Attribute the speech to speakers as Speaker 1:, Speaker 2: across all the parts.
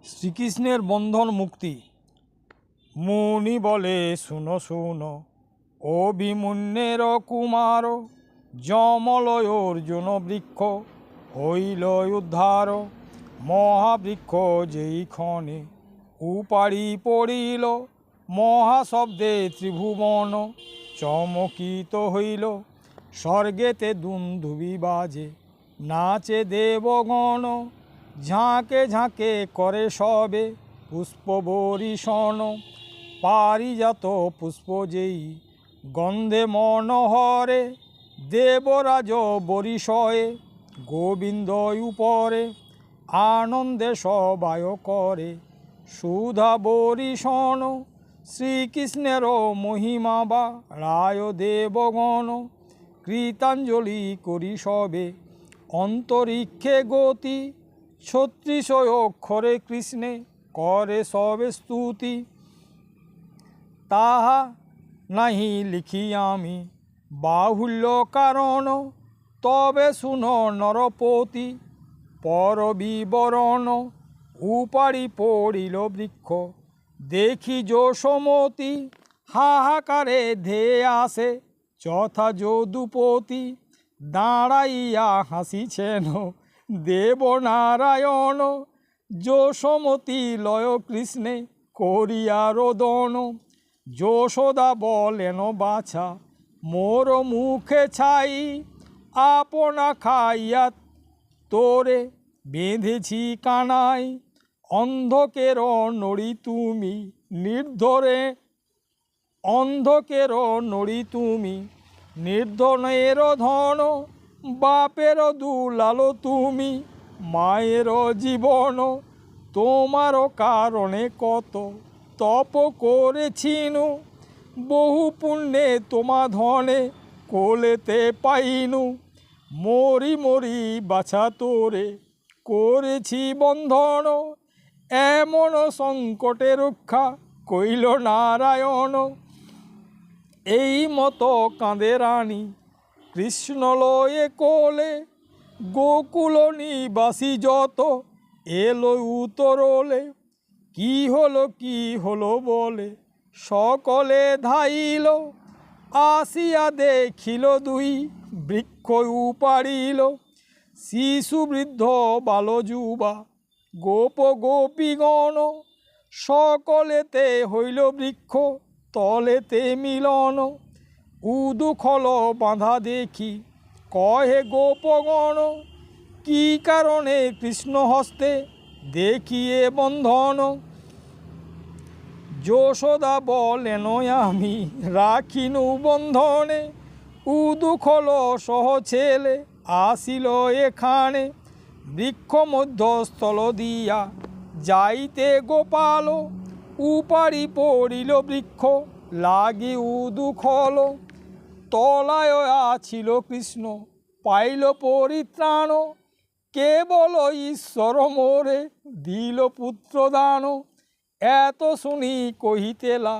Speaker 1: শ্রীকৃষ্ণের বন্ধন মুক্তি। মুনি বলে শুনো শুনো, অভিমন্যের কুমার, যমলয় অর্জুন বৃক্ষ হইল উদ্ধার। মহাবৃক্ষ যেই ক্ষণে উপাড়ি পড়িল, মহাশব্দে ত্রিভুবন চমকিত হইল। স্বর্গেতে দুন্দুভি বাজে, নাচে দেবগণ, ঝাঁকে ঝাঁকে করে সবে পুষ্প বরিশন। পারিজাত পুষ্প যেই গন্ধে মনোহরে, দেবরাজ বরিশয়ে গোবিন্দ উপরে। আনন্দে সবায় করে সুধা বরিশন, শ্রীকৃষ্ণের মহিমা বা রায় দেবগণ। কৃতাঞ্জলি করি সবে অন্তরিক্ষে গতি, ৩৬ অক্ষরে কৃষ্ণে করে সবে স্তুতি। তাহা নাহি লিখি আমি বাহুল্য কারণ, তবে শুনো নরপতি পর বিবরণ। উপাড়ি পড়িল বৃক্ষ দেখি যশোমতি, হাহাকারে ধেয়ে আসে যথা যদুপতি। দাঁড়াইয়া হাসিছেন দেবনারায়ণ, যশোমতি লয় কৃষ্ণে করিয়া রোদন। যশোদা বলেন বাছা মোর মুখে ছাই, আপনা খাইয়া তোরে বেঁধেছি কানাই। অন্ধকের নড়ি তুমি নির্ধরে, অন্ধকের নড়ি তুমি নির্ধনের ধন। বাপের দুলাল তুমি মায়ের জীবন, তোমার কারণে কত তপ করেছিনু। বহু পুণ্যে তোমা ধনে কোলেতে পাইনু। মরি মরি বাছা তোরে করেছি বন্ধন, এমন সংকটে রক্ষা কইল নারায়ণ। এই মতো কাঁদে রানী কৃষ্ণ লয়ে কোলে, গোকুল নিবাসী যত এলো উতরলে। কি হলো বলে সকলে ধাইল, আসিয়া দেখিল দুই বৃক্ষ উপাড়িল। শিশু বৃদ্ধ বাল যুবা গোপ গোপীগণ, সকলেতে হইল বৃক্ষ তলেতে মিলন। উদুখল বাঁধা দেখি কহে গোপগণ, কি কারণে কৃষ্ণ হস্তে দেখিয়ে বন্ধন। যশোদা বলেন আমি রাখিনু বন্ধনে, উদুখল সহ ছেলে আসিল এখানে। বৃক্ষ মধ্যস্থল দিয়া যাইতে গোপাল, উপাড়ি পড়িল বৃক্ষ লাগি উদুখল। তলায় আছিল কৃষ্ণ পাইল পরিত্রাণ, কেবল ঈশ্বর মোরে দিল পুত্র দান। এত শুনি কহিতেলা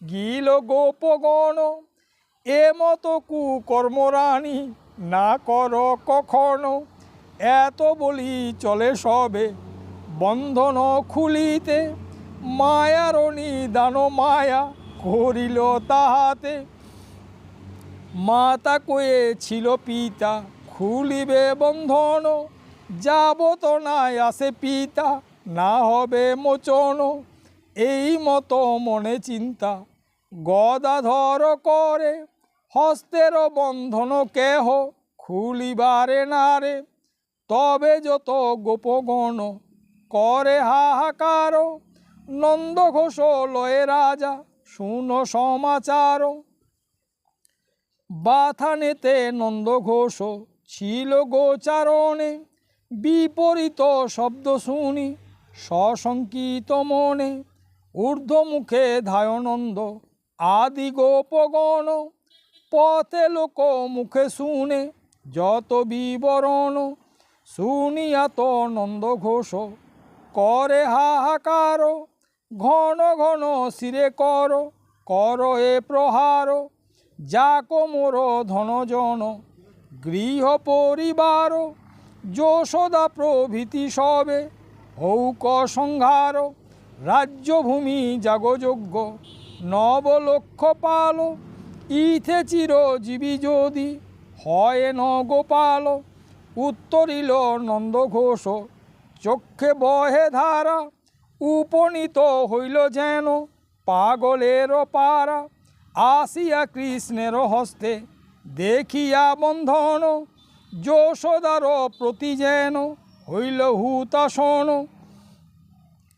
Speaker 1: গিল গোপগণ, এমত কুকর্ম রানী না কর কখনো। এত বলি চলে সবে বন্ধন খুলিতে, মায়ার নিদান মায়া করিল তাহাতে। মাতা কয়েছিল পিতা খুলিবে বন্ধন, যাবত নাই আসে পিতা না হবে মোচন। এই মতো মনে চিন্তা গদাধর করে, হস্তের বন্ধন কেহ খুলিবারে নারে। তবে যত গোপগণ করে হাহাকার, নন্দঘোষ লয়ে রাজা শুনো সমাচার। বাথানেতে নন্দঘোষ ছিল গোচারণে, বিপরীত শব্দ শুনি সশঙ্কিত মনে। ঊর্ধ্বমুখে ধায়নন্দ আদি গোপগণ, পথে লোক মুখে শুনে যত বিবরণ। শুনিয়া তো নন্দঘোষ করে হাহাকার, ঘন ঘন শিরে কর এ প্রহার। যাক মোর ধনজন গৃহ পরিবার, যশোদা প্রভৃতি সবে হৌক সংহার রাজ্যভূমি যাগযজ্ঞ নবলক্ষ পাল ইথে চিরজীবী যদি হয় ন গোপাল। উত্তরিল নন্দঘোষ চক্ষে বহে ধারা উপনীত হইল যেন পাগলের পারা। আসিয়া কৃষ্ণের হস্তে দেখিয়া বন্ধন যশোদার প্রতি যেন হইল হুতাসন।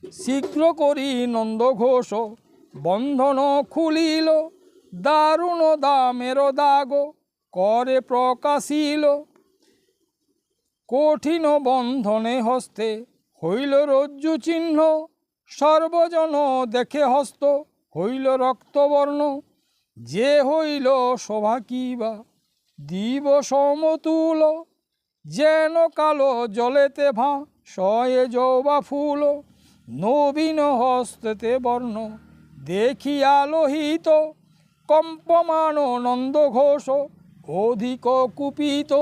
Speaker 1: শীঘ্র করি নন্দঘোষ বন্ধন খুলিল দারুণ দামের দাগ করে প্রকাশিল। কঠিন বন্ধনে হস্তে হইল রজ্জু চিহ্ন সর্বজন দেখে হস্ত হইল রক্তবর্ণ। যে হইল শোভা কিবা দিব সমতুল যেন কালো জলেতে ভাসয়ে জবা ফুল। নবীন হস্তেতে বর্ণ দেখিয়া লোহিত কম্পমান নন্দঘোষ অধিক কুপিত।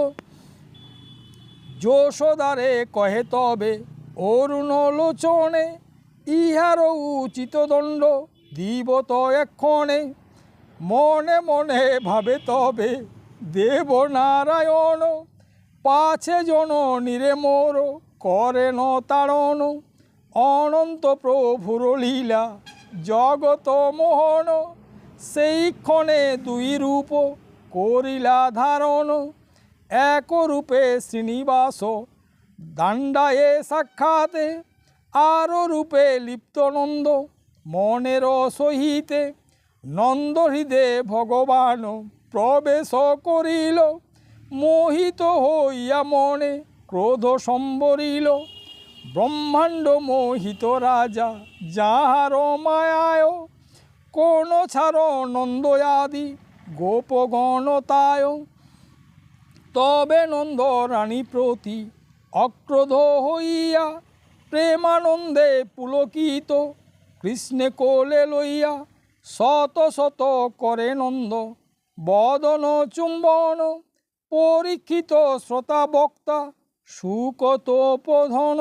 Speaker 1: যশোদারে কহে তবে অরুণ লোচনে ইহার উচিত দণ্ড দিব তো এক্ষণে। মনে মনে ভাবে তবে দেব নারায়ণ পাছে জননীরে মোর করেন তাড়ন। অনন্ত প্রভুর লীলা জগত মোহন সেইক্ষণে দুই রূপ করিলা ধারণ। এক রূপে শ্রীনিবাস দাণ্ডায়ে সাক্ষাতে আর রূপে লিপ্তনন্দ মনের সহিতে। নন্দ হৃদে ভগবান প্রবেশ করিল মোহিত হইয়া মনে ক্রোধ সম্বরিল। ব্রহ্মাণ্ড মোহিত রাজা যাহার মায়ায় কোন ছাড় নন্দয়াদি গোপগণতায়। তবে নন্দ রানী প্রতি অক্রোধ হইয়া প্রেমানন্দে পুলকিত কৃষ্ণে কোলে লইয়া শত শত করে নন্দ বদন চুম্বন। পরীক্ষিত শ্রোতা বক্তা সুকতোপধন।